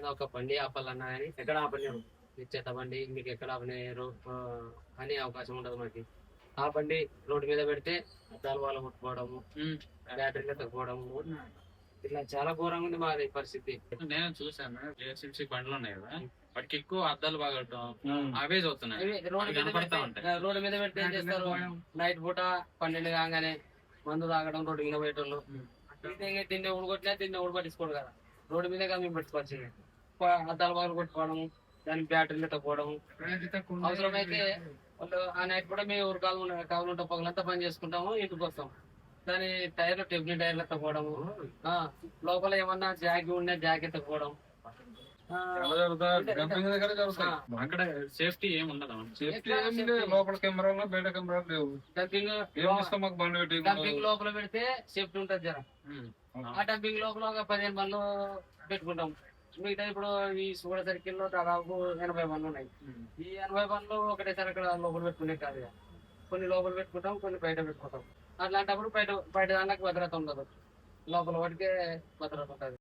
ఏదైనా ఒక బండి ఆపాలన్నా కానీ ఎక్కడ ఆపలేరు. నిశ్చేత బండి మీకు ఎక్కడ ఆపలేరు అనే అవకాశం ఉండదు మనకి. ఆ బండి రోడ్డు మీద పెడితే అద్దాలు వాళ్ళ కొట్టుకోవడము, బ్యాటరీలు తగ్గిపోవడము, ఇట్లా చాలా ఘోరంగా ఉంది మాది పరిస్థితి. నేను చూసాను జేఎస్ఎంసీ బండ్లు ఉన్నాయి కదా, వాటికి ఎక్కువ అద్దాలు బాగటం అవే చూస్తున్నాయి. రోడ్డు మీద పెడితే ఏం చేస్తారు, నైట్ పూట 12 కాగానే మందు తాగడం, రోడ్డు మీద పోయేటోళ్ళు. తిండి ఊడుకొట్టినా తిండి ఊడు పట్టించుకోడు కదా, రోడ్డు మీద కదా మేము పట్టుకోవాల్సింది. అద్దాలు బాగా కొట్టుకోవడము, దానికి బ్యాటరీలు తక్కువడం. అవసరమైతే వాళ్ళు ఆ నైట్ కూడా మేము ఊరు కావాలంటే పగలంతా పని చేసుకుంటాము, ఇంటికి వస్తాం. దాని టైర్లు టెబ్లీ టైర్లు తక్కువడము, లోపల ఏమన్నా జాకి ఉండే జాకెట్ తక్కువడం. అక్కడ సేఫ్టీ ఏమి ఉండదు. లోపల కెమెరాలు బయట కెమెరాలు లేవు. డంపింగ్ లోపల పెడితే సేఫ్టీ ఉంటది జర. ఆ డంపింగ్ లోపల ఒక 15 బండ్లు పెట్టుకుంటాం. మిగతా ఇప్పుడు ఈ సూడ సర్కిల్ లో దాదాపు 80 బండ్లు ఉన్నాయి. ఈ 80 బండ్లు ఒకటేసారి అక్కడ లోపల పెట్టుకునే కాదు. కొన్ని లోపల పెట్టుకుంటాం, కొన్ని బయట పెట్టుకుంటాం. అట్లాంటప్పుడు బయట దానికి భద్రత ఉండదు, లోపల వాటికే భద్రత ఉంటుంది.